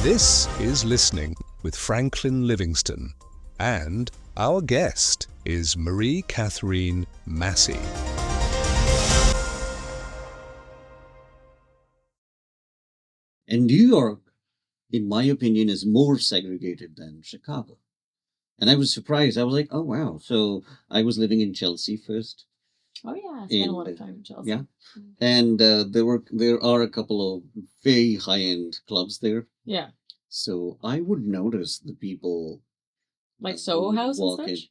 This is Listening with Franklin Livingston, and our guest is Marie Catherine Massie. And New York, in my opinion, is more segregated than Chicago. And I was surprised. I was like, oh, wow. So I was living in Chelsea first. Oh, yeah. I spent a lot of time in Chelsea. Yeah. And there are a couple of very high-end clubs there. Yeah. So I would notice the people like Soho House and such?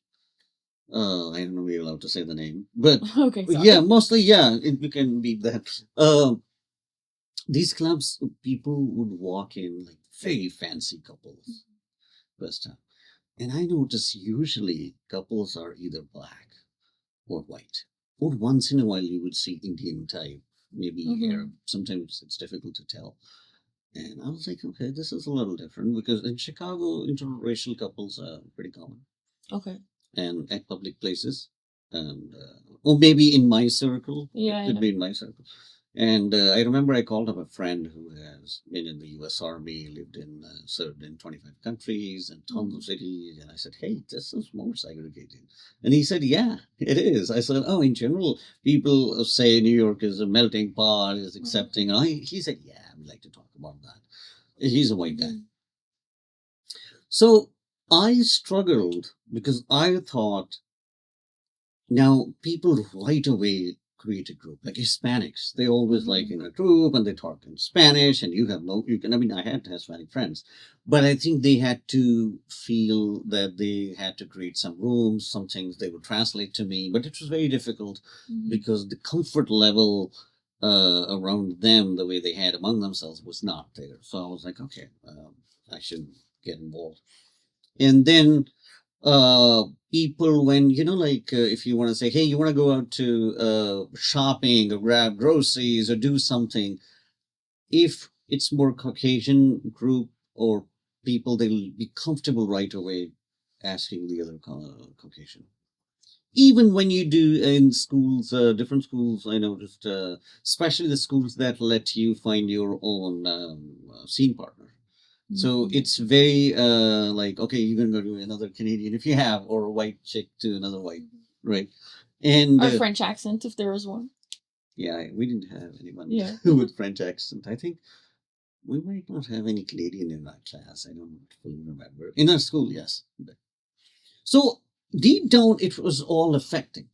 I don't know if you're allowed to say the name. But okay, sorry. yeah, mostly, yeah, you can beat that. These clubs, people would walk in like very fancy couples first time. And I notice usually couples are either black or white. Or once in a while you would see Indian type, maybe Arab. Sometimes it's difficult to tell. And I was like, okay, this is a little different because in Chicago, interracial couples are pretty common. Okay. And at public places. And or maybe in my circle. Yeah. It could be in my circle. And I remember I called up a friend who has been in the U.S. Army, served in 25 countries and tons of cities. And I said, hey, this is more segregated. And he said, yeah, it is. I said, oh, in general, people say New York is a melting pot, is accepting. And he said, yeah, I'd like to talk about that. He's a white guy. So I struggled because I thought, now people right away create a group like Hispanics. They always like in a group and they talk in Spanish and I had Hispanic friends, but I think they had to feel that they had to create some rooms, some things they would translate to me, but it was very difficult because the comfort level around them, the way they had among themselves was not there. So I was like, okay, I should get involved. And then people when if you want to say, hey, you want to go out to shopping or grab groceries or do something, if it's more Caucasian group or people, they'll be comfortable right away asking the other Caucasian. Even when you do in schools, different schools, I noticed, especially the schools that let you find your own scene partner. So it's very like, okay, you're going to go to another Canadian if you have, or a white chick to another white, right? And or French accent if there was one. Yeah, we didn't have anyone with French accent. I think we might not have any Canadian in our class. I don't fully remember. In our school, yes. So deep down, it was all affecting.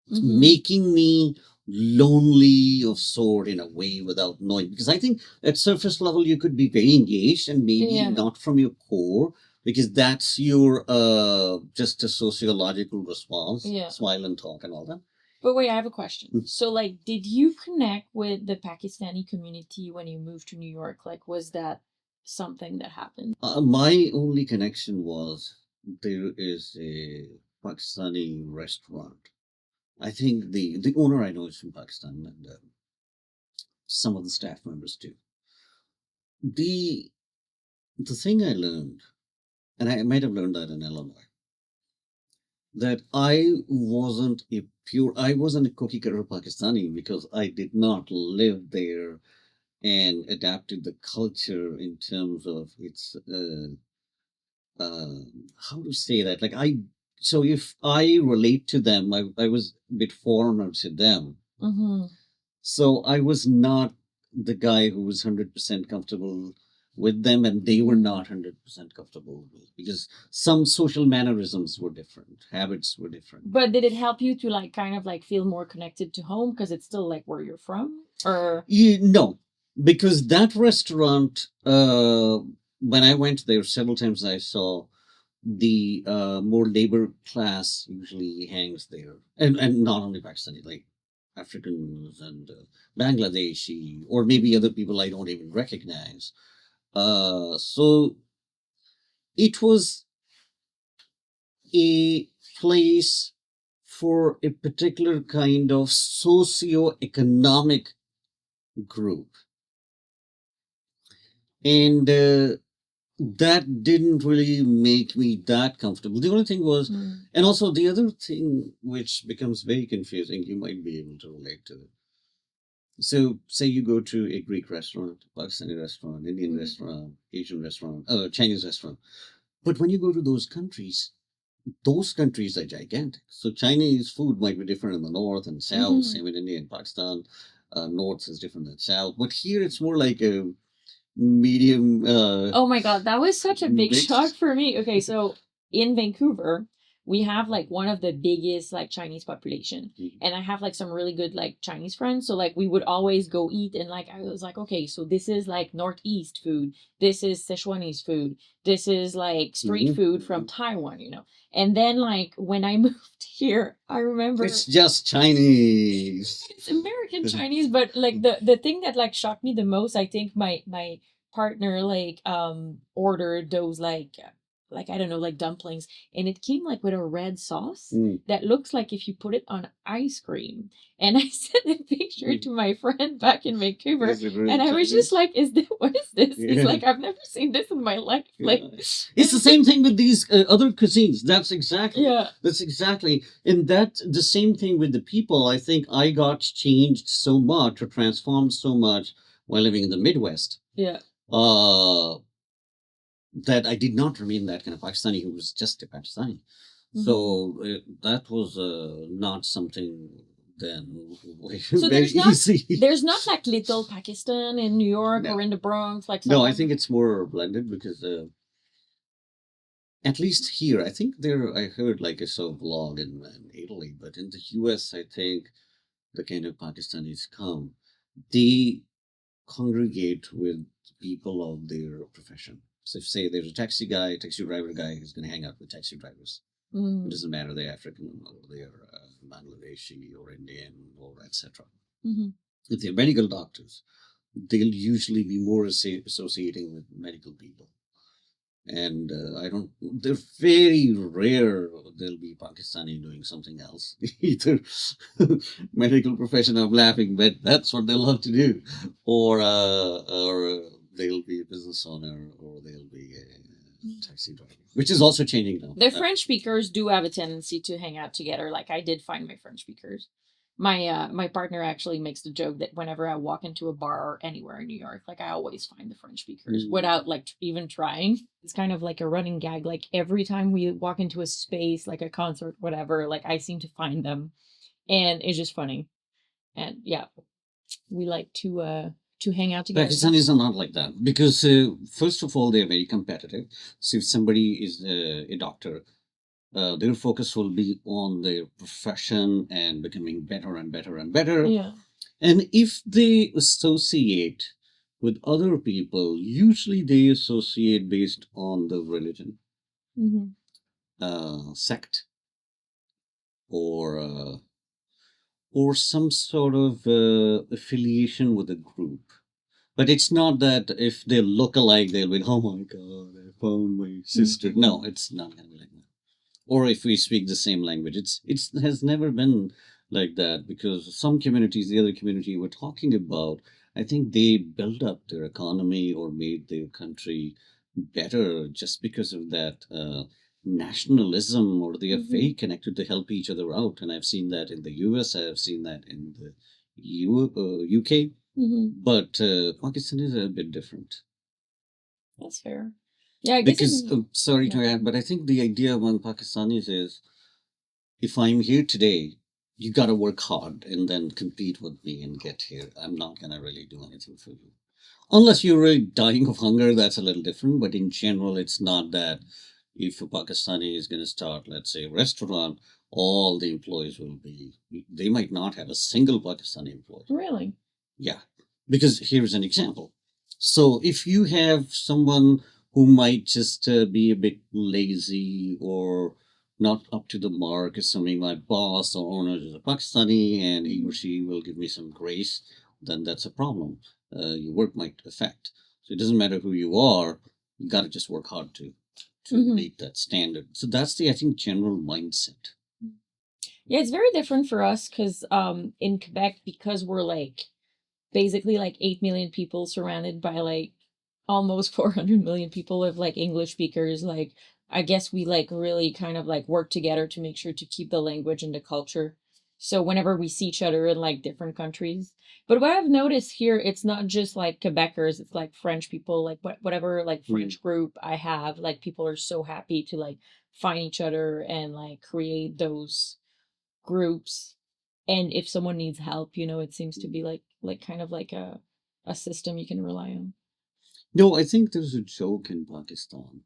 It's making me lonely of sort in a way without knowing, because I think at surface level you could be very engaged and maybe not from your core, because that's your just a sociological response, smile and talk and all that. But wait, I have a question. So like, did you connect with the Pakistani community when you moved to New York? Like, was that something that happened? My only connection was there is a Pakistani restaurant. I think the owner I know is from Pakistan, and some of the staff members too. The thing I learned, and I might have learned that in Illinois, that I wasn't a cookie cutter Pakistani because I did not live there and adapted the culture in terms of its how to say that, like so if I relate to them, I was a bit foreigner to them. So I was not the guy who was 100% comfortable with them, and they were not 100% comfortable with me, because some social mannerisms were different, habits were different. But did it help you to like kind of like feel more connected to home because it's still like where you're from? Or no, because that restaurant, when I went there several times, I saw the more labor class usually hangs there, and not only Pakistani, like Africans and Bangladeshi, or maybe other people I don't even recognize. So it was a place for a particular kind of socio-economic group, and that didn't really make me that comfortable. The only thing was, and also the other thing which becomes very confusing, you might be able to relate to it. So, say you go to a Greek restaurant, Pakistani restaurant, Indian Mhm. restaurant, Asian restaurant, Chinese restaurant. But when you go to those countries are gigantic. So Chinese food might be different in the north and south, Mhm. same in India and Pakistan. North is different than south. But here it's more like a medium Oh my God, that was such a big shock mixed. for me. Okay, so in Vancouver, we have like one of the biggest like Chinese population. And I have like some really good like Chinese friends. So like we would always go eat and like I was like, okay, so this is like Northeast food. This is Sichuanese food. This is like street Mhm. food from Taiwan, you know. And then like when I moved here, I remember It's just Chinese. it's American Chinese, but like the thing that like shocked me the most, I think my partner like ordered those like I don't know like dumplings, and it came like with a red sauce Mm. that looks like if you put it on ice cream. And I sent a picture to my friend back in Vancouver, Is it really and I was just Chinese? like, "Is this what is this?" He's Yeah. like, "I've never seen this in my life." Yeah. Like, It's the same thing with these other cuisines. yeah, That's exactly, and that the same thing with the people. I think I got changed so much or transformed so much while living in the Midwest. yeah. Uh, that I did not remain that kind of Pakistani who was just a Pakistani. Mhm. So that was not something then So very easy. there's not like little Pakistan in New York No, or in the Bronx, like no, I someone. think it's more blended because at least here, I think there, I heard like I saw a vlog in Italy, but in the US, I think the kind of Pakistanis come, they congregate with people of their profession. So if say there's a taxi driver guy who's going to hang out with taxi drivers. It Mm, doesn't matter they're African or they're Bangladeshi or Indian or etc. mhm. If they're medical doctors, they'll usually be more associating with medical people. And I don't, they're very rare there'll be Pakistani doing something else. Either medical profession, I'm laughing, but that's what they love to do. Or they'll be a business owner or they'll be a taxi driver, which is also changing now. The French speakers do have a tendency to hang out together. Like I did find my French speakers. My partner actually makes the joke that whenever I walk into a bar or anywhere in New York, like I always find the French speakers without like even trying. It's kind of like a running gag. Like every time we walk into a space, like a concert, whatever, like I seem to find them, and it's just funny. And yeah, we like to hang out together. Pakistanis are not like that because, first of all, they're very competitive. So if somebody is a doctor, their focus will be on their profession and becoming better and better and better. Yeah. And if they associate with other people, usually they associate based on the religion, Hmm. sect, or some sort of affiliation with a group. But it's not that if they look alike, they'll be, oh my God, I found my sister. No, it's not going to be like that. Or if we speak the same language, it has never been like that because some communities, the other community we're talking about, I think they built up their economy or made their country better just because of that nationalism, or they are very connected to help each other out. And I've seen that in the US, I have seen that in the UK. But Pakistanis are a bit different. That's fair. Yeah, I guess Because, sorry yeah. to add, but I think the idea among Pakistanis is if I'm here today, you got to work hard and then compete with me and get here. I'm not going to really do anything for you. Unless you're really dying of hunger, that's a little different. But in general, it's not that if a Pakistani is going to start, let's say, a restaurant, all the employees will be, they might not have a single Pakistani employee. Really? Yeah. Because here's an example. So if you have someone who might just be a bit lazy or not up to the mark, assuming my boss or owner is a Pakistani and he or she will give me some grace, then that's a problem. Your work might affect. So it doesn't matter who you are, you got to just work hard to meet that standard. So that's the, I think, general mindset. Yeah, it's very different for us because in Quebec, because we're like basically like 8 million people surrounded by like almost 400 million people of like English speakers, like I guess we like really kind of like work together to make sure to keep the language and the culture. So whenever we see each other in like different countries, but what I've noticed here, it's not just like Quebecers, it's like French people, like whatever like Mm. French group I have, like people are so happy to like find each other and like create those groups. And if someone needs help, it seems to be like kind of like a system you can rely on. No, I think there's a joke in Pakistan.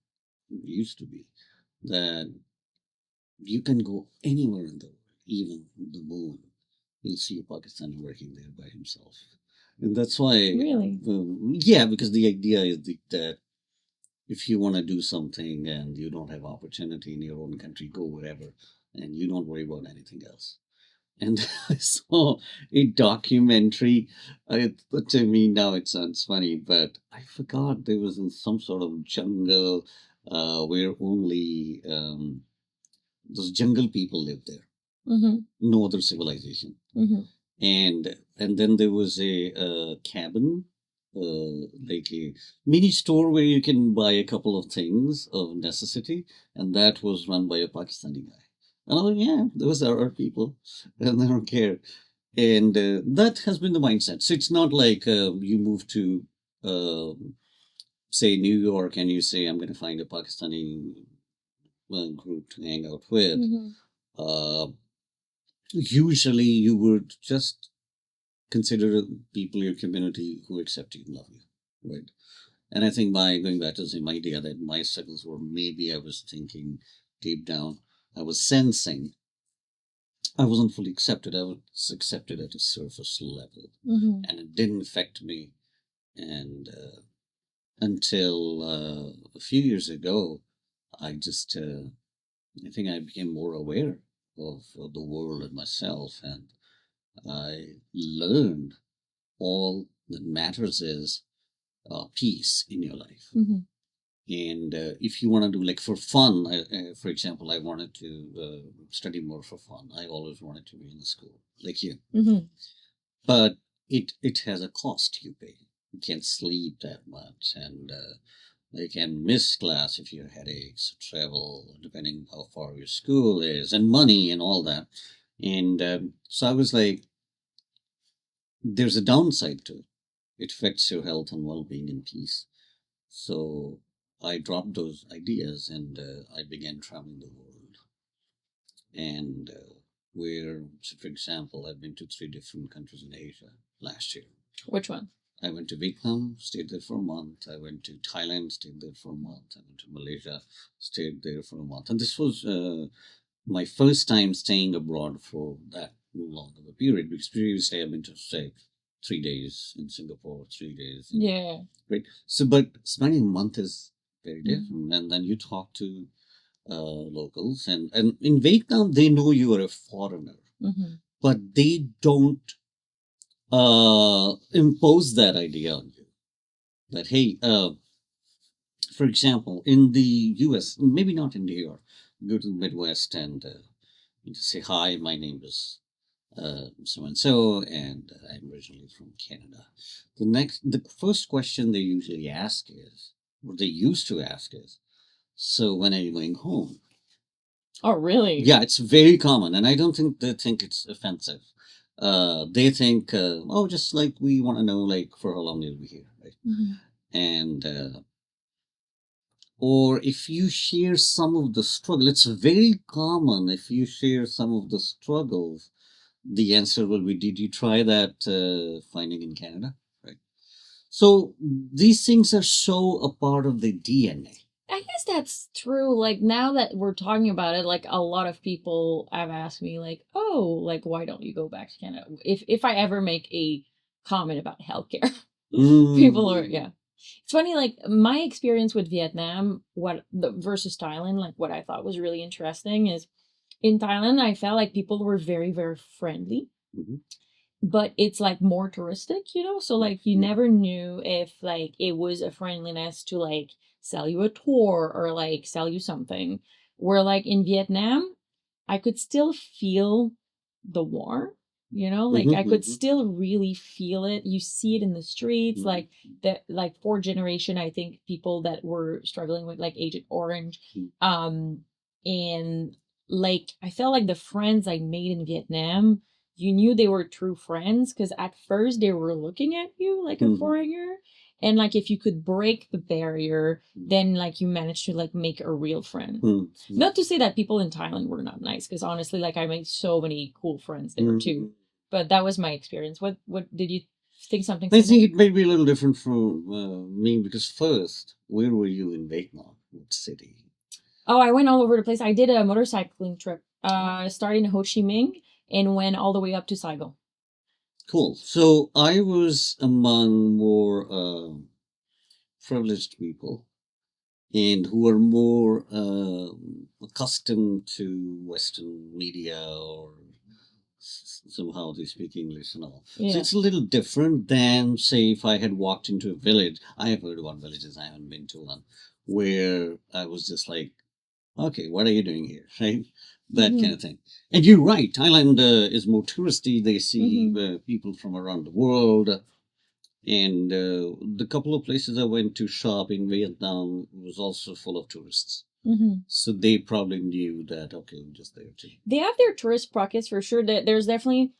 It used to be that you can go anywhere in the world, even the moon. You'll see a Pakistani working there by himself. And that's why, Really? yeah, because the idea is that if you want to do something and you don't have opportunity in your own country, go wherever and you don't worry about anything else. And I saw a documentary. To me now it sounds funny, but I forgot there was in some sort of jungle where only those jungle people live there, Mm-hmm. no other civilization. Mm-hmm. And then there was a cabin, like a mini store where you can buy a couple of things of necessity, and that was run by a Pakistani guy. And I thought, yeah, those are our people, and they don't care. And that has been the mindset. So it's not like you move to, uh, say, New York, and you say, I'm going to find a Pakistani group to hang out with. Mm-hmm. Uh, Usually, you would just consider people in your community who accept you and love you, right? And I think by going back to the same idea that my struggles were maybe I was thinking deep down, I was sensing I wasn't fully accepted. I was accepted at a surface level, Mm-hmm. and it didn't affect me. And until a few years ago, I think I became more aware of the world and myself, and I learned all that matters is peace in your life. Mm-hmm. And if you want to do like for fun, for example, I wanted to study more for fun. I always wanted to be in the school, like you. Mm-hmm. But it has a cost you pay. You can't sleep that much, and you can miss class if you have headaches, travel, depending how far your school is, and money and all that. And so I was like, there's a downside to it. It affects your health and well-being and peace. So I dropped those ideas and I began traveling the world. And so for example, I've been to 3 different countries in Asia last year. Which one? I went to Vietnam, stayed there for a month. I went to Thailand, stayed there for a month. I went to Malaysia, stayed there for a month. And this was my first time staying abroad for that long of a period, because previously I've been to, say, 3 days in Singapore, 3 days. Yeah. Right. So, but spending a month is very Mm-hmm. different. And then you talk to locals, and in Vietnam, they know you are a foreigner, Mm-hmm. but they don't impose that idea on you. That, hey, for example, in the US, maybe not in New York, go to the Midwest and you just say, hi, my name is so and so, and I'm originally from Canada. The first question they usually ask is, what they used to ask is, so when are you going home? Oh, really? Yeah, it's very common, and I don't think they think it's offensive. They think, oh, just like we want to know, like, for how long you'll be here, right? Mm-hmm. And or if you share some of the struggle, it's very common. If you share some of the struggles, the answer will be, did you try that finding in Canada? Right. So these things are so a part of the DNA. I guess that's true. Like now that we're talking about it, like a lot of people have asked me, like, "Oh, like why don't you go back to Canada?" If I ever make a comment about healthcare, people are Mm. It's funny, like my experience with Vietnam, versus Thailand, like what I thought was really interesting is in Thailand, I felt like people were very, very friendly, Mhm. but it's like more touristic. So like you Mhm. never knew if like it was a friendliness to like sell you a tour or like sell you something. Where like in Vietnam, I could still feel the warmth. Like Mhm. I could Mhm. still really feel it. You see it in the streets, Mhm. like that, like fourth generation, I think people that were struggling with like Agent Orange. Mhm. Um, and like I felt like the friends I made in Vietnam, you knew they were true friends because at first they were looking at you like a Mhm. foreigner. And like if you could break the barrier, then like you managed to like make a real friend. Mhm. Not to say that people in Thailand were not nice, because honestly, like I made so many cool friends there too. But that was my experience. What did you think something I similar? think it may be a little different from me because first, where were you in Vietnam? What city? Oh, I went all over the place. I did a motorcycling trip, starting in Ho Chi Minh and went all the way up to Saigon. Cool. So I was among more privileged people and who are more accustomed to Western media or somehow they speak English and all. So Yeah. it's a little different than, say, if I had walked into a village. I have heard about villages, I haven't been to one, where I was just like, okay, what are you doing here? Right? That Mhm. kind of thing. And you're right, Thailand is more touristy. They see Mhm. people from around the world. And the couple of places I went to shop in Vietnam was also full of tourists. Mhm. So they probably knew that, okay, we're just there too. They have their tourist pockets for sure. That there's definitely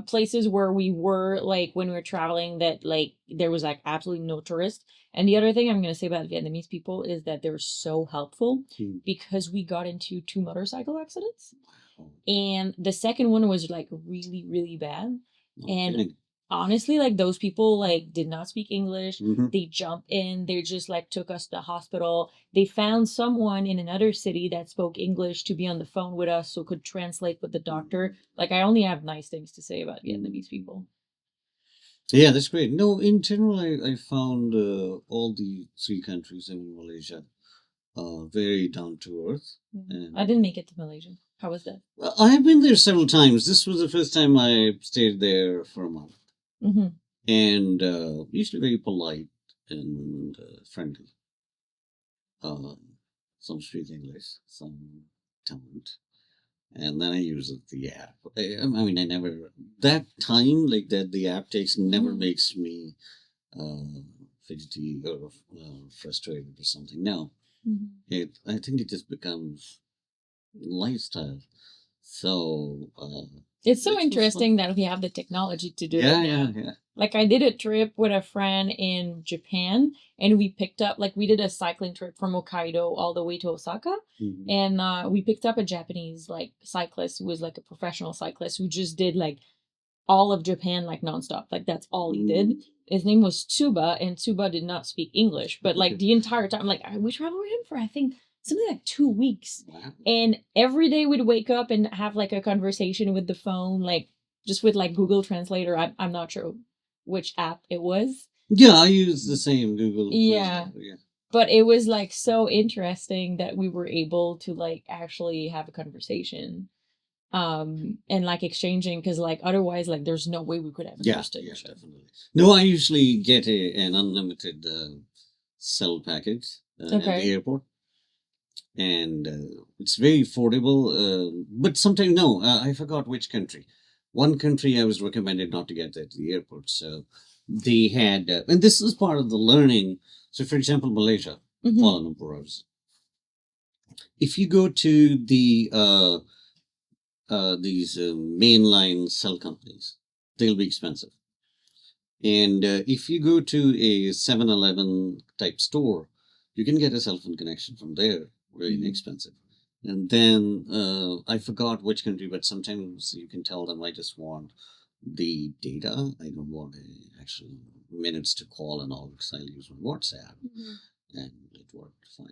places where we were like when we were traveling that like there was like absolutely no tourists. And the other thing I'm gonna say about Vietnamese people is that they're so helpful because we got into 2 motorcycle accidents. And the second one was like really, really bad. And Okay. honestly, like those people like did not speak English. Mhm. They jumped in, they just like took us to the hospital. They found someone in another city that spoke English to be on the phone with us so could translate with the doctor. Like I only have nice things to say about Vietnamese people. Yeah, that's great. No, in general, I found all the three countries in Malaysia very down to earth. And I didn't make it to Malaysia. How was that? well, I have been there several times. This was the first time I stayed there for a month. Mm-hmm. And usually very polite and friendly. Some speak English, some don't. And then I use the app. I mean, I never, that time like that the app takes never makes me fidgety or frustrated or something. No, I think it just becomes lifestyle. So It's so it was fun. interesting that we have the technology to do it Yeah, now. yeah. Like I did a trip with a friend in Japan and we picked up like we did a cycling trip from Hokkaido all the way to Osaka. Mhm. And we picked up a Japanese like cyclist who was like a professional cyclist who just did like all of Japan like nonstop. Like that's all he did. His name was Tsuba, and Tsuba did not speak English. But like the entire time, like we traveled with him for I think something like 2 weeks. Wow. And every day we'd wake up and have like a conversation with the phone, like just with like Google Translator. I'm not sure which app it was. Yeah, I use the same Google. Yeah. Translator, yeah. But it was like so interesting that we were able to like actually have a conversation and like exchanging because like otherwise like there's no way we could have understood each other. Definitely. No, I usually get an unlimited cell package at the airport, and it's very affordable. But sometimes no, I forgot which country. One country I was recommended not to get at the airport, so they had, and this is part of the learning. So, for example, Malaysia, Kuala Lumpur, if you go to the these mainline cell companies, they'll be expensive. And if you go to a 7-Eleven type store, you can get a cell phone connection from there, very inexpensive. And then I forgot which country, but sometimes you can tell them I just want the data. I don't want actual minutes to call and all because I'll use my WhatsApp, and it worked fine.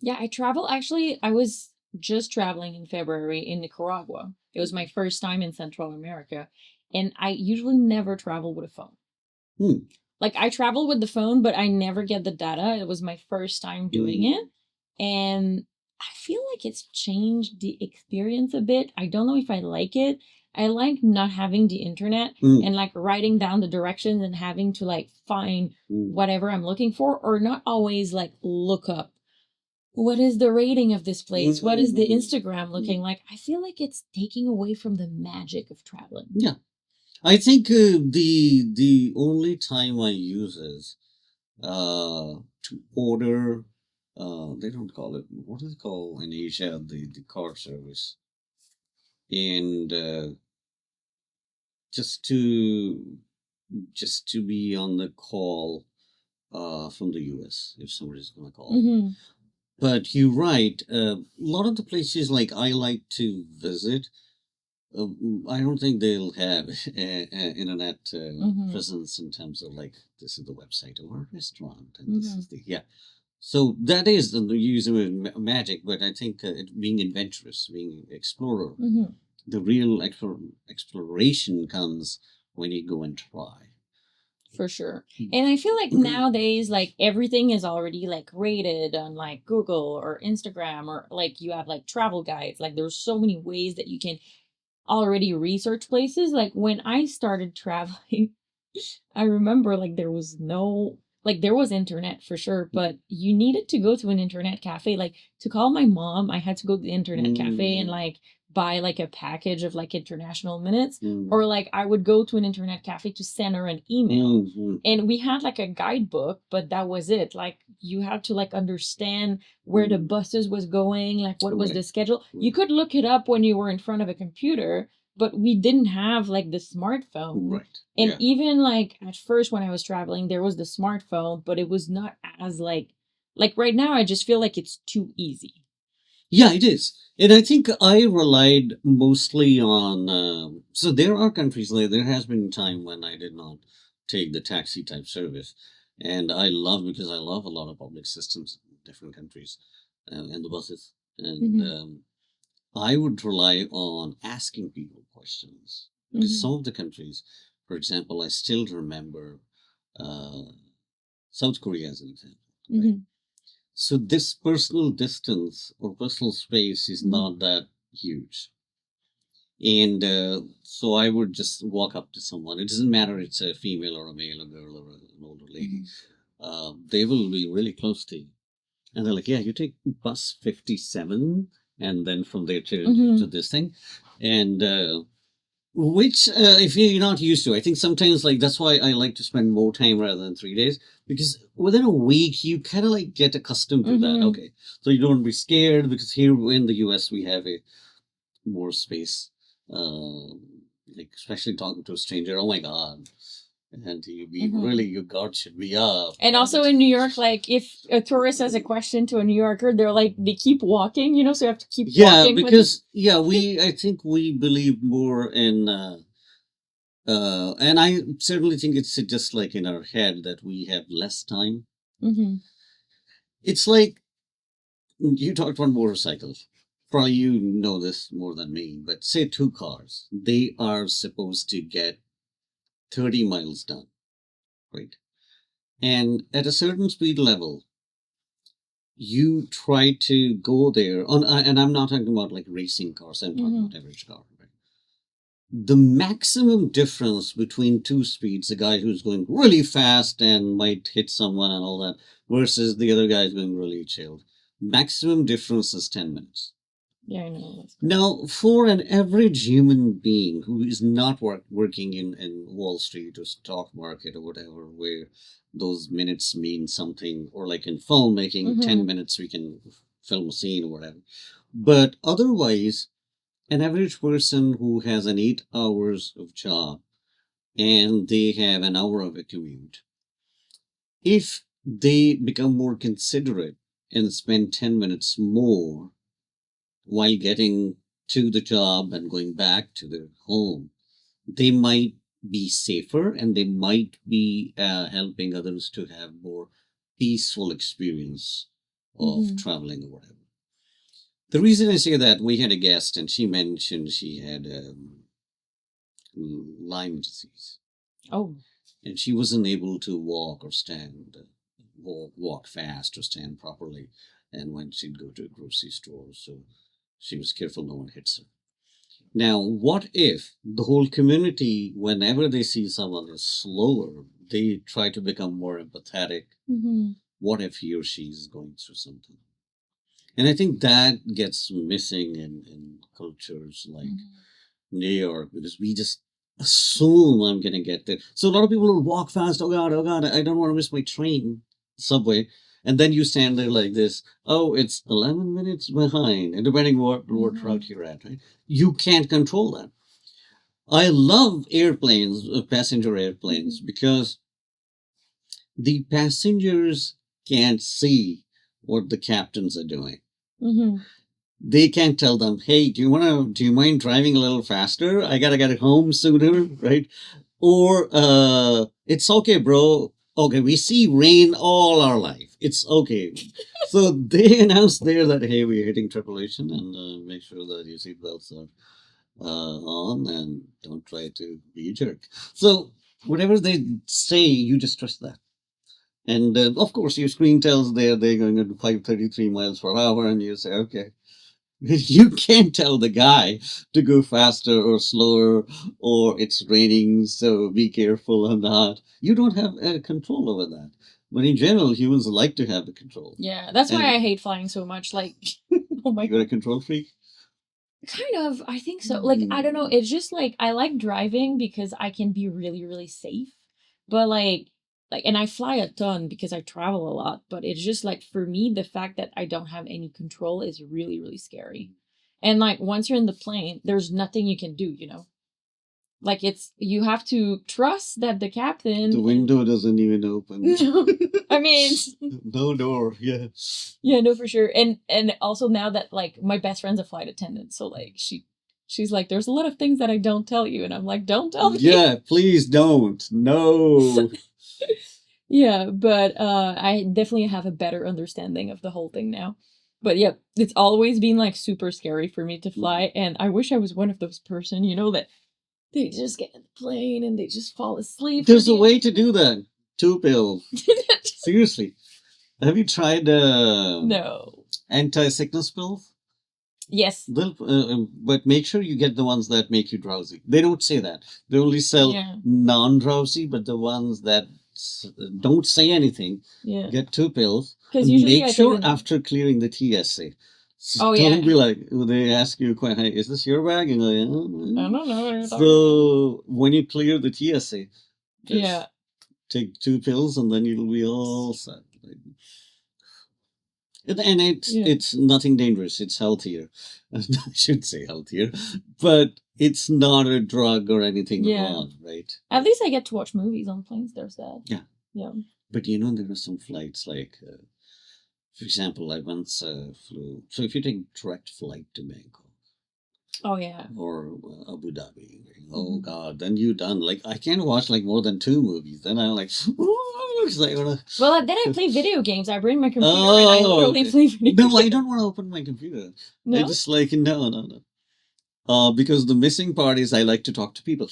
Yeah, I travel. Actually, I was just traveling in February in Nicaragua. It was my first time in Central America, and I usually never travel with a phone. Like I travel with the phone, but I never get the data. It was my first time doing it, and I feel like it's changed the experience a bit. I don't know if I like it. I like not having the internet and like writing down the directions and having to like find whatever I'm looking for, or not always like look up what is the rating of this place? What is the Instagram looking like? I feel like it's taking away from the magic of traveling. Yeah. I think the only time I use is to order they don't call it, what do they call in Asia, the car service? And just to just to be on the call from the US if somebody's going to call. Mm-hmm. But you're right. A lot of the places like I like to visit, I don't think they'll have internet Mm-hmm. presence in terms of like this is the website of our restaurant and this Mm-hmm. is the yeah. So that is the using magic, but I think it, being adventurous, being explorer, Mm-hmm. the real exploration comes when you go and try. For sure. And I feel like nowadays, like everything is already like rated on like Google or Instagram, or like you have like travel guides. Like there's so many ways that you can already research places. Like when I started traveling, I remember like there was no, like there was internet for sure, but you needed to go to an internet cafe. Like to call my mom, I had to go to the internet cafe and Mm, like buy like a package of like international minutes, mm, or like I would go to an internet cafe to send her an email. mm. And we had like a guidebook, but that was it. Like you had to like understand where the buses was going, like what was the Correct. schedule. You could look it up when you were in front of a computer, but we didn't have like the smartphone. Right. And Yeah. even like at first when I was traveling, there was the smartphone, but it was not as like right now I just feel like it's too easy. Yeah, it is. And I think I relied mostly on. So there are countries like there has been a time when I did not take the taxi type service, and I love because I love a lot of public systems in different countries, and the buses, and Mm-hmm. I would rely on asking people questions because Mm-hmm. some of the countries, for example, I still remember uh, South Korea as an example, right? Mm-hmm. So this personal distance or personal space is not that huge. And so I would just walk up to someone. It doesn't matter it's a female or a male, a girl or an older lady. They will be really close to you. And they're like, yeah, you take bus 57 and then from there to this thing. And which, if you're not used to, I think sometimes like that's why I like to spend more time rather than 3 days because within a week you kind of like get accustomed to that. Okay, so you don't be scared because here in the U.S. we have a more space, like especially talking to a stranger. Oh my God, and you be really your guard should be up. And also in New York, like if a tourist has a question to a New Yorker, they're like they keep walking, so you have to keep walking. Because I think we believe more in. And I certainly think it's just like in our head that we have less time. Mm-hmm. It's like you talked about motorcycles. Probably you know this more than me, but say two cars, they are supposed to get 30 miles done, right? And at a certain speed level, you try to go there on, and I'm not talking about like racing cars, I'm talking about average car, right? The maximum difference between two speeds, a guy who's going really fast and might hit someone and all that, versus the other guy going really chilled, maximum difference is 10 minutes. Yeah, I know. Now, for an average human being who is not working in Wall Street or stock market or whatever, where those minutes mean something, or like in filmmaking, 10 minutes we can film a scene or whatever. But otherwise, an average person who has an 8 hours of job and they have an hour of a commute, if they become more considerate and spend 10 minutes more while getting to the job and going back to their home, they might be safer and they might be helping others to have more peaceful experience of traveling or whatever. The reason I say that, we had a guest and she mentioned she had Lyme disease. Oh. And she wasn't able to walk or stand, walk fast or stand properly. And when she'd go to a grocery store, so she was careful no one hits her. Now, what if the whole community, whenever they see someone is slower, they try to become more empathetic? What if he or she is going through something? And I think that gets missing in cultures like New York because we just assume I'm going to get there. So a lot of people will walk fast. Oh God, I don't want to miss my train, subway. and then you stand there like this. Oh, it's 11 minutes behind, and depending what route you're at, right? You can't control that. I love airplanes, passenger airplanes, because the passengers can't see what the captains are doing. Mm-hmm. They can't tell them, hey, do you mind driving a little faster? I gotta get home sooner, right? Or it's okay, bro. Okay, we see rain all our life. It's okay. So they announce there that, hey, we're hitting tribulation, and make sure that your seatbelts are on, and don't try to be a jerk. So whatever they say, you just trust that. And of course, your screen tells they're going at 533 miles per hour, and you say, okay. You can't tell the guy to go faster or slower, or it's raining, so be careful or not. You don't have control over that. But in general, humans like to have the control. Yeah, that's why And- I hate flying so much. Like, oh my You're a control freak? Kind of, I think so. Like, I don't know. Mm. It's just like I like driving because I can be really, really safe. But and I fly a ton because I travel a lot. But it's just like for me, the fact that I don't have any control is really, really scary. And like once you're in the plane, there's nothing you can do, you know? Like you have to trust that the captain. The window doesn't even open. No, I mean, No door, yeah. yeah, no, for sure. And also now that like my best friend's a flight attendant, so like she's like, there's a lot of things that I don't tell you, and I'm like, don't tell me. Yeah, please don't. No. Yeah, but I definitely have a better understanding of the whole thing now. But yeah, it's always been like super scary for me to fly, and I wish I was one of those person, you know, that they just get in the plane and they just fall asleep. There's a way to do that. 2 pills. Seriously. Have you tried No. anti-sickness pills? Yes. But make sure you get the ones that make you drowsy. They don't say that. They only sell Yeah. non-drowsy, but the ones that don't say anything, Yeah. get 2 pills. Because And usually I make take sure them- after clearing the TSA. So Oh, don't yeah. be like, they ask you, hey, is this your bag? And you're like, I don't know what you're talking about. so when you clear the TSA, just Yeah. take 2 pills and then you'll be all set. And it's nothing dangerous. It's healthier. I should say healthier, but it's not a drug or anything Yeah. wrong, right? At least I get to watch movies on planes. There's that. Yeah. Yeah. But you know, there are some flights like, for example, I once flew. So if you take direct flight to Bangkok Oh yeah. or Abu Dhabi, oh God, then you're done. Like I can't watch like more than 2 movies. Then I'm like, because I wanna. Well, then I play video games. I bring my computer and I Oh, literally okay. play video No, games. I don't want to open my computer. No? I just like no. Because the missing part is I like to talk to people.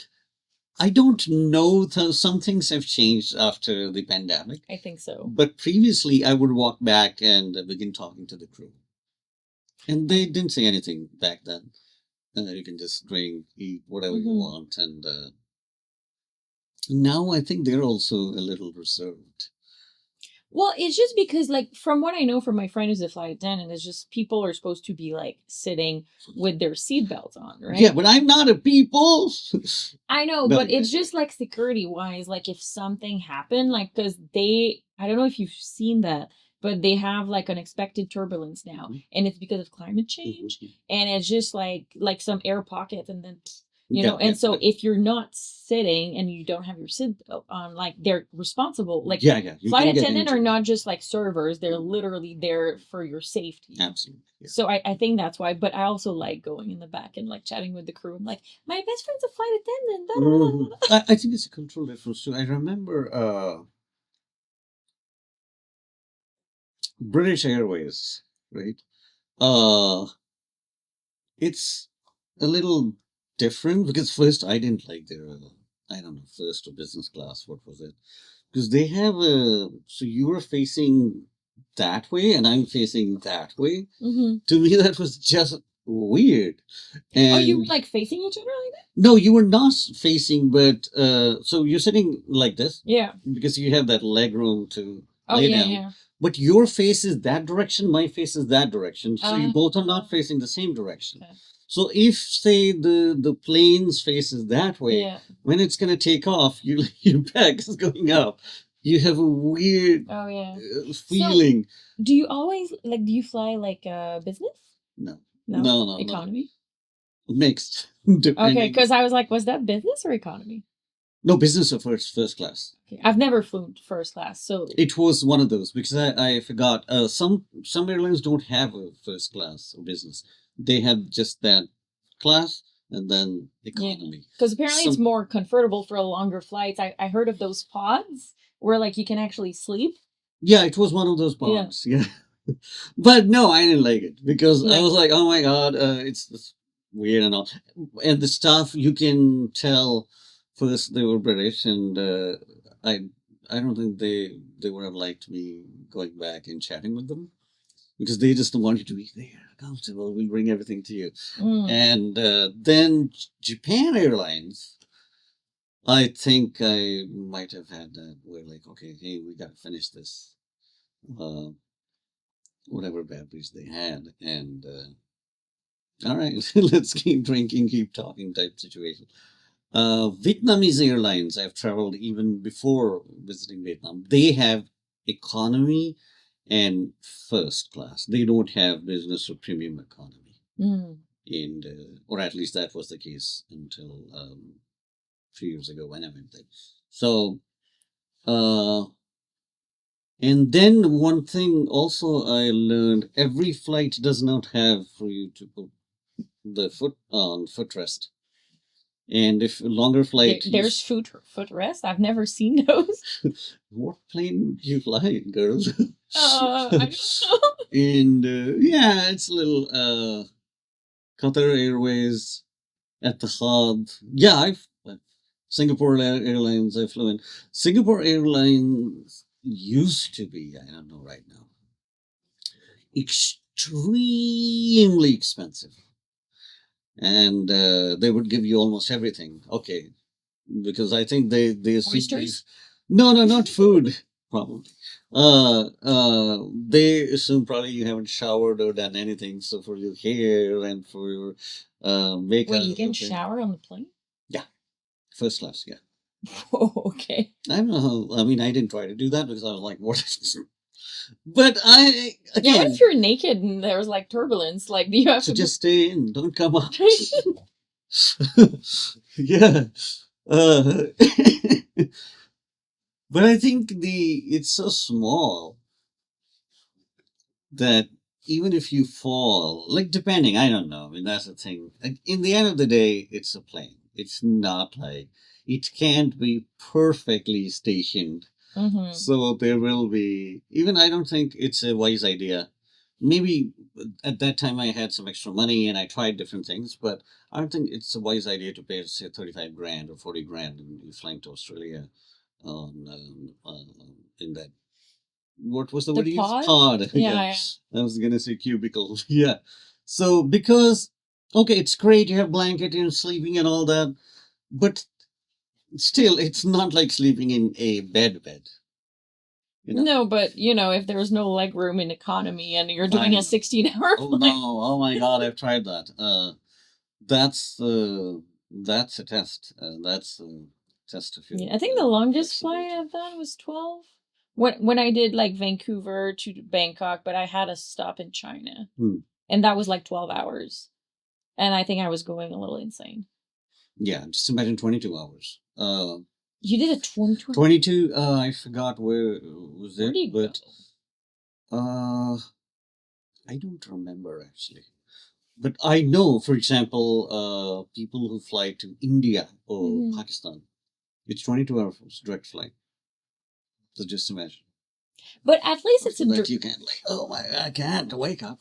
I don't know. Some things have changed after the pandemic, I think so. but previously I would walk back and begin talking to the crew, and they didn't say anything back then. You can just drink, eat, whatever you Mhm. want, and now I think they're also a little reserved. Well, it's just because, like, from what I know from my friend who's a flight attendant, it's just people are supposed to be like sitting with their seatbelts on, right? Yeah, but I'm not a people. I know, No, but it's yeah. just like security wise, like if something happened, like because I don't know if you've seen that, but they have like unexpected turbulence now, Mhm. and it's because of climate change, and it's just like some air pockets, and then you Yeah, know, and yeah, so yeah. if you're not sitting and you don't have your seatbelt on, like they're responsible, like Yeah. You flight can get attendant are injured. not just like servers; they're literally there for your safety. Absolutely. Yeah. So I think that's why. But I also like going in the back and like chatting with the crew. I'm like, my best friend's a flight attendant. Da, da, da, da, da." I think it's a cultural difference too. I remember British Airways, right? It's a little different because first I didn't like their, I don't know, first or business class. What was it? Because they have a, so you were facing that way and I'm facing that way. Mhm. To me, that was just weird. And Oh, you were like facing each other like that? no, you were not facing, but so you're sitting like this Yeah. because you have that leg room to Oh lay yeah, down. yeah. But your face is that direction, my face is that direction. So you both are not Ah. facing the same direction. Okay. So if say the plane's face is that way, Yeah. when it's gonna take off, your back is going up. you have a weird Oh yeah. feeling. Do you always like? Do you fly like business? No, No, no, no, no. economy. Mixed, Okay, depending. because I was like, was that business or economy? No, business or first class. Okay. I've never flown first class, so It was one of those because I forgot. Some airlines don't have a first class or business. They have just that class and then yeah. economy. Because apparently it's Some more comfortable for longer flights. I heard of those pods where like you can actually sleep. Yeah, it was one of those Yeah. pods. Yeah, but no, I didn't like it because I Yeah. was like, oh my god, it's weird and all. And the staff, you can tell first they were British, and I I don't think they would have liked me going back and chatting with them because they just want you to be there, comfortable. We'll bring everything to you. Mm. And then Japan Airlines, I think I might have had that where like, okay, hey, we got to finish this, uh, whatever beverages they had, and all right, let's keep drinking, keep talking type situation. Vietnamese Airlines, I've traveled even before visiting Vietnam. They have economy and first class. They don't have business or premium economy. Mm. And or at least that was the case until a few years ago when I went there. So, and then one thing also I learned: every flight does not have for you to put the foot on footrest. And if a longer flight, There's footrest. I've never seen those. what plane do you fly in, girls? I don't know. And yeah, it's a little Qatar Airways, Etihad. Yeah, I've Singapore Airlines. I flew in. Singapore Airlines used to be, I don't know right now, extremely expensive, and they would give you almost everything. Okay, because I think they assume Oysters? no, no, not food. Probably. They assume probably you haven't showered or done anything. So for your hair and for your makeup. Wait, you can okay. shower on the plane? Yeah, first class. Yeah. Oh, okay. I don't know. I mean, I didn't try to do that because I was like, what? But I Yeah, what again, if you're naked and there's like turbulence? Like, do you have so to just stay in, don't come out. Yeah. Uh, but I think it's so small that even if you fall, like depending, I don't know. I mean, that's the thing. Like, in the end of the day, it's a plane. It's not like it can't be perfectly stationed. Mm-hmm. So there will be. Even I don't think it's a wise idea. Maybe at that time I had some extra money and I tried different things, but I don't think it's a wise idea to pay say 35 grand or 40 grand and you're flying to Australia on in that what was the word The you used? pod? Pod. Yeah, yeah. I was gonna say cubicle. Yeah. So because okay, it's great you have blanket and sleeping and all that, but still it's not like sleeping in a bed. You know? No, but if there's no leg room in economy and you're doing a 16-hour Oh flight. no! Oh my God! I've tried that. That's that's a test. That's a test of your. Yeah, I think the longest flight flexibility. I've done was 12. When I did like Vancouver to Bangkok, but I had a stop in China. Hmm. And that was like 12 hours. And I think I was going a little insane. Yeah, just imagine 22 hours. You did a 22? 22. I forgot where was Where it, do you but go? I don't remember actually. But I know, for example, people who fly to India or Mhm. Pakistan. It's 22 hours direct flight. So just imagine. But at least it's a that you can't like. Oh my! I can't wake up.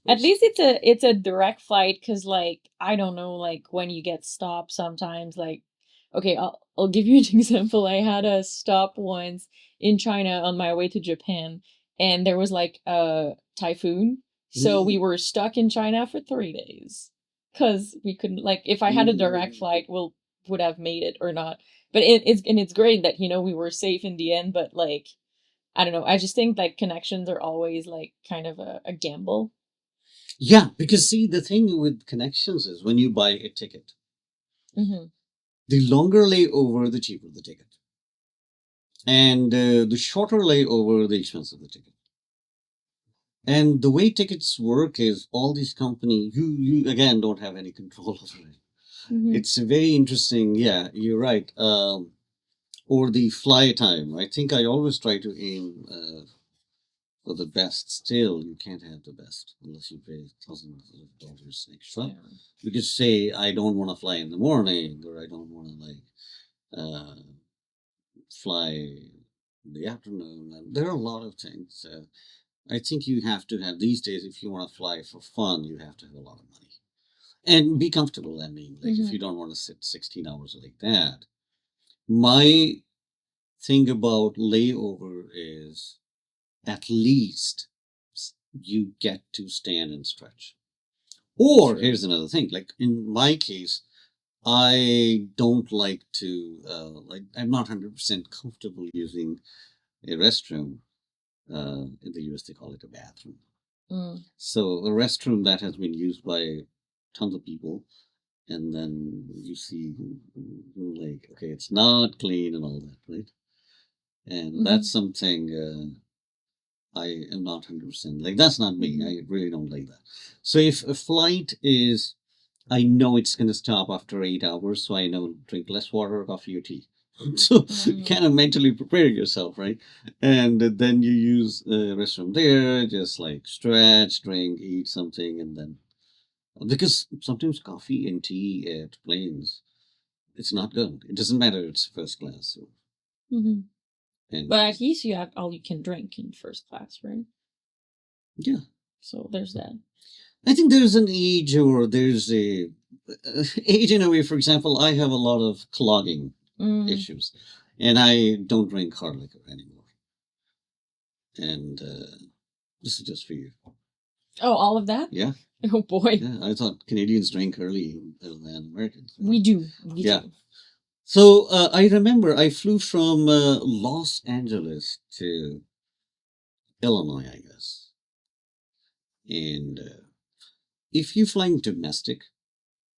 at least it's a direct flight because like I don't know like when you get stopped sometimes like okay I'll give you an example. I had a stop once in China on my way to Japan and there was like a typhoon so we were stuck in China for 3 days because we couldn't like if I had a direct flight we'll would have made it or not but it's great that we were safe in the end but like I don't know. I just think like connections are always like kind of a gamble. Yeah, because see, the thing with connections is when you buy a ticket, Mm-hmm. the longer layover, the cheaper the ticket. And the shorter layover, the expensive the ticket. And the way tickets work is all these companies, you again don't have any control over it. Mhm. It's very interesting. Yeah, you're right. Or the fly time. I think I always try to aim for the best. Still, you can't have the best unless you pay thousands of dollars extra. Yeah. You could say, I don't want to fly in the morning, or I don't want to fly in the afternoon. And there are a lot of things. I think you have to have these days, if you want to fly for fun, you have to have a lot of money and be comfortable. I mean, like if you don't want to sit 16 hours like that. My thing about layover is at least you get to stand and stretch. Or True. here's another thing, like in my case, I don't like to, I'm not 100% comfortable using a restroom. In the US, they call it a bathroom. Mm. So a restroom that has been used by tons of people, and then you see, like, okay, it's not clean and all that, right? And that's something I am not 100% like. That's not me. I really don't like that. So if a flight is, I know it's going to stop after 8 hours, so I know drink less water, coffee, or tea. So kind of mentally prepare yourself, right? And then you use the restroom there, just like stretch, drink, eat something, and then because sometimes coffee and tea at planes, it's not good. It doesn't matter. It's first class. So, Mhm. and But at least you have all you can drink in first class, right? yeah, So there's that. I think there's an age, or there's a age in a way. For example, I have a lot of clogging Mm. issues, and I don't drink hard liquor anymore. And this is just for you. Oh, all of that? Yeah, Oh boy. yeah. I thought Canadians drink early better than Americans. We do. We Yeah. do. So I remember I flew from Los Angeles to Illinois, I guess. And if you flying domestic,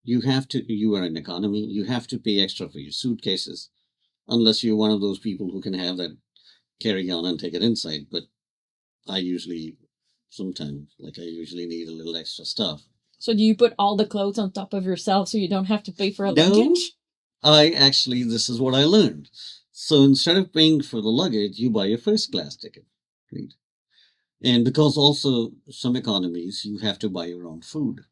you are an economy, you have to pay extra for your suitcases, unless you're one of those people who can have that carry on and take it inside. But I usually, sometimes, like I usually need a little extra stuff. So do you put all the clothes on top of yourself so you don't have to pay for a No, luggage? this is what I learned. So instead of paying for the luggage, you buy a first class ticket, right? And because also some economies, you have to buy your own food.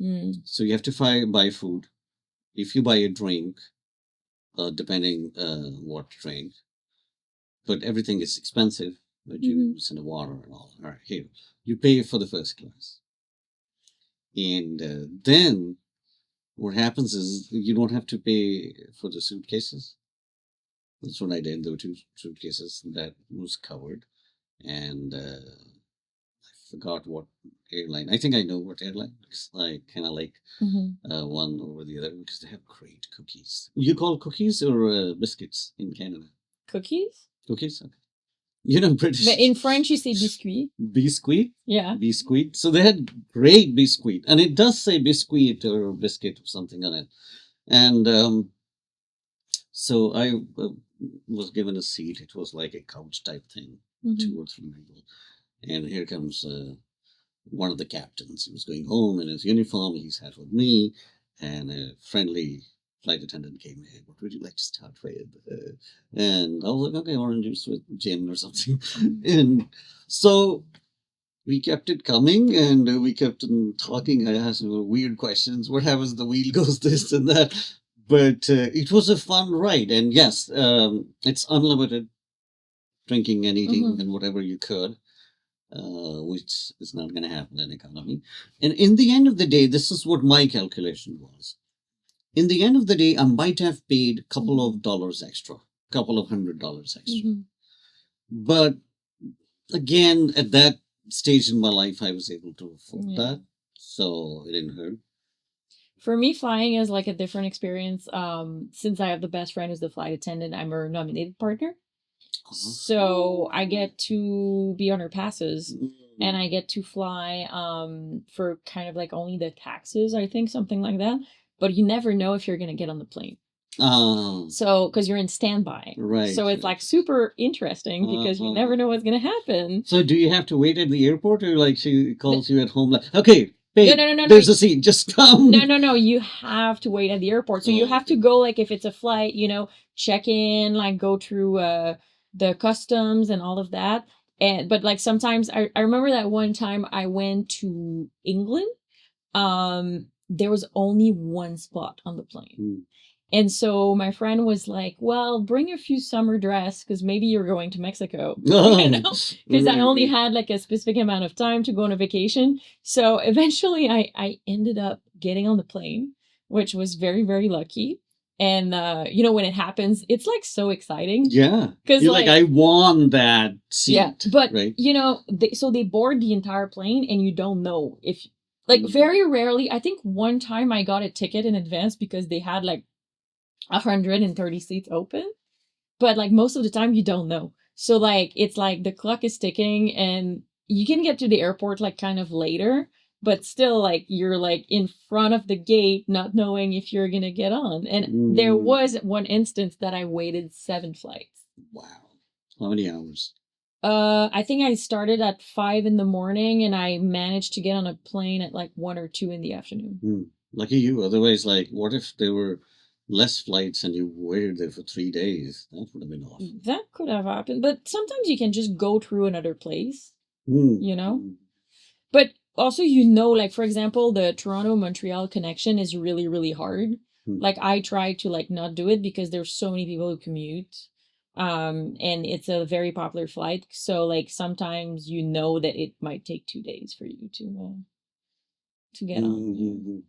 Mm. So you have to buy food. If you buy a drink, depending what drink, but everything is expensive, the juice and the water and all. All right, here you pay for the first class, and then what happens is you don't have to pay for the suitcases. That's what I did. There were two suitcases that was covered, and I forgot what airline. I think I know what airline because I kind of like one over the other because they have great cookies. You call cookies or biscuits in Canada? Cookies? Cookies. Okay. You know British. But in French, you say biscuit. Biscuit. Yeah. Biscuit. So they had great biscuit, and it does say biscuit or biscuit or something on it. And so I was given a seat. It was like a couch type thing, 2 or 3 people. And here comes one of the captains. He was going home in his uniform. He sat with me, and a friendly flight attendant came in. What would you like to start with? And I was like, okay, orange juice with gin or something. And so we kept it coming, and we kept on talking. I asked him weird questions. What happens? The wheel goes this and that. But it was a fun ride, and yes, it's unlimited drinking and eating and whatever you could, which is not going to happen in economy. And in the end of the day, this is what my calculation was. In the end of the day, I might have paid a couple of dollars extra, couple of $100 extra. But again, at that stage in my life, I was able to afford that, so it didn't hurt. For me, flying is like a different experience. Since I have the best friend who's the flight attendant, I'm her nominated partner. So I get to be on her passes and I get to fly for kind of like only the taxes, I think, something like that. But you never know if you're gonna get on the plane. So, because you're in standby. Right. So it's like super interesting because you never know what's going to happen. So do you have to wait at the airport, or like she calls you at home like, okay, babe, No. there's a seat, just come? No. You have to wait at the airport. So you have to go, like, if it's a flight, check in, like, go through the customs and all of that. But like sometimes I remember that one time I went to England. There was only one spot on the plane. And so my friend was like, well, bring a few summer dress because maybe you're going to Mexico. Because I only had like a specific amount of time to go on a vacation. So eventually I ended up getting on the plane, which was very, very lucky. And, when it happens, it's like so exciting. Yeah. Because you're like, I won that seat. Yeah. But, right? So they board the entire plane and you don't know if, like, very rarely. I think one time I got a ticket in advance because they had like 130 seats open, but like most of the time you don't know. So like it's like the clock is ticking and you can get to the airport like kind of later, but still like you're like in front of the gate not knowing if you're gonna get on. And there was one instance that I waited 7 flights. Wow. How many hours? I think I started at 5 in the morning and I managed to get on a plane at like 1 or 2 in the afternoon. Lucky you. Otherwise, like, what if there were less flights and you waited there for 3 days? That would have been awful. That could have happened, but sometimes you can just go through another place, But also, like, for example, the Toronto-Montreal connection is really, really hard. Like, I try to, like, not do it because there's so many people who commute. And it's a very popular flight. So, like, sometimes that it might take 2 days for you to get on.